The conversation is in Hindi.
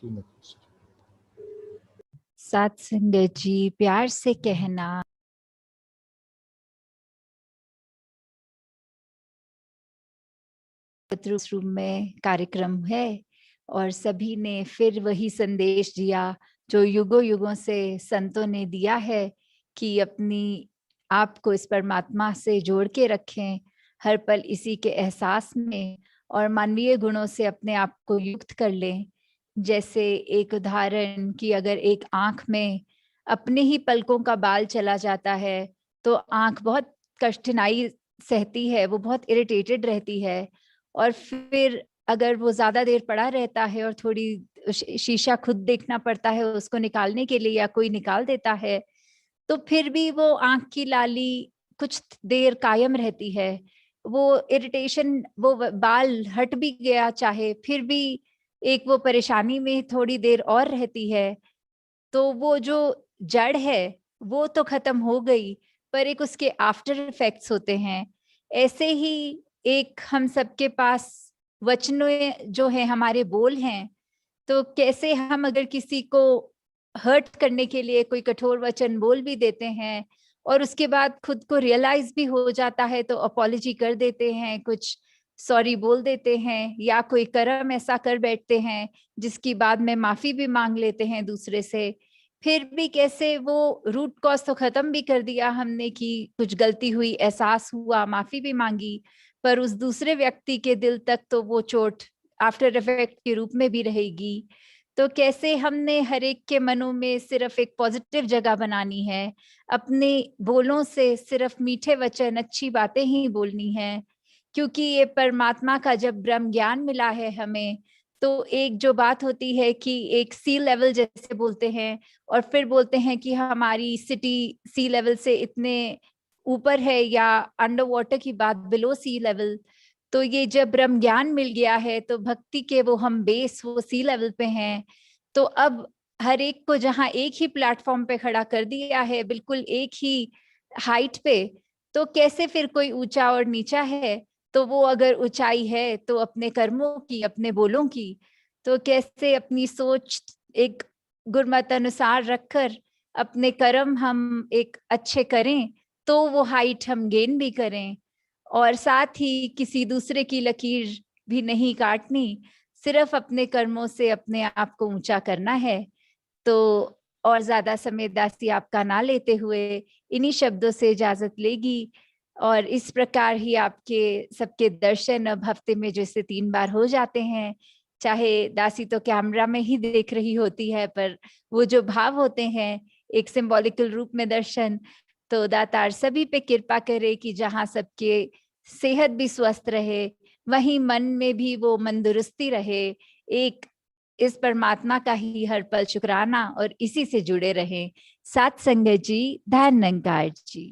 asking the question. सात संगत जी, प्यार से कहना रूम में कार्यक्रम है और सभी ने फिर वही संदेश दिया जो युगों युगों से संतों ने दिया है कि अपनी आप को इस परमात्मा से जोड़ के रखें, हर पल इसी के एहसास में, और मानवीय गुणों से अपने आप को युक्त कर लें। जैसे एक उदाहरण कि अगर एक आंख में अपने ही पलकों का बाल चला जाता है तो आंख बहुत कठिनाई सहती है, वो बहुत इरिटेटेड रहती है, और फिर अगर वो ज्यादा देर पड़ा रहता है और थोड़ी शीशा खुद देखना पड़ता है उसको निकालने के लिए या कोई निकाल देता है, तो फिर भी वो आंख की लाली कुछ देर कायम रहती है। वो इरिटेशन, वो बाल हट भी गया चाहे, फिर भी एक वो परेशानी में थोड़ी देर और रहती है। तो वो जो जड़ है वो तो खत्म हो गई, पर एक उसके आफ्टर इफेक्ट्स होते हैं। ऐसे ही एक हम सबके पास वचनों जो है, हमारे बोल हैं, तो कैसे हम अगर किसी को हर्ट करने के लिए कोई कठोर वचन बोल भी देते हैं और उसके बाद खुद को रियलाइज भी हो जाता है तो अपॉलॉजी कर देते हैं, कुछ सॉरी बोल देते हैं, या कोई कर्म ऐसा कर बैठते हैं जिसकी बाद में माफी भी मांग लेते हैं दूसरे से, फिर भी कैसे वो रूट कॉज तो खत्म भी कर दिया हमने कि कुछ गलती हुई, एहसास हुआ, माफी भी मांगी, पर उस दूसरे व्यक्ति के दिल तक तो वो चोट आफ्टर इफेक्ट के रूप में भी रहेगी। तो कैसे हमने हर एक के मनों में सिर्फ एक पॉजिटिव जगह बनानी है, अपने बोलों से सिर्फ मीठे वचन, अच्छी बातें ही बोलनी है, क्योंकि ये परमात्मा का जब ब्रह्म ज्ञान मिला है हमें, तो एक जो बात होती है कि एक सी लेवल जैसे बोलते हैं, और फिर बोलते हैं कि हमारी सिटी सी लेवल से इतने ऊपर है, या अंडर वाटर की बात बिलो सी लेवल। तो ये जब ब्रह्म ज्ञान मिल गया है तो भक्ति के वो हम बेस वो सी लेवल पे हैं। तो अब हर एक को जहाँ एक ही प्लेटफॉर्म पे खड़ा कर दिया है, बिल्कुल एक ही हाइट पे, तो कैसे फिर कोई ऊंचा और नीचा है? तो वो अगर ऊंचाई है तो अपने कर्मों की, अपने बोलों की, तो कैसे अपनी सोच एक गुरमत अनुसार रखकर अपने कर्म हम एक अच्छे करें तो वो हाइट हम गेन भी करें, और साथ ही किसी दूसरे की लकीर भी नहीं काटनी, सिर्फ अपने कर्मों से अपने आप को ऊंचा करना है। तो और ज्यादा समय दासी आपका ना लेते हुए इन्हीं शब्दों से इजाजत लेगी, और इस प्रकार ही आपके सबके दर्शन अब हफ्ते में जैसे 3 बार हो जाते हैं, चाहे दासी तो कैमरा में ही देख रही होती है, पर वो जो भाव होते हैं एक सिंबॉलिकल रूप में दर्शन, तो दातार सभी पे कृपा करे कि जहाँ सबके सेहत भी स्वस्थ रहे, वहीं मन में भी वो मंदुरुस्ती रहे, एक इस परमात्मा का ही हर पल शुक्राना और इसी से जुड़े रहें। सात संगत जी, धन निरंकार जी।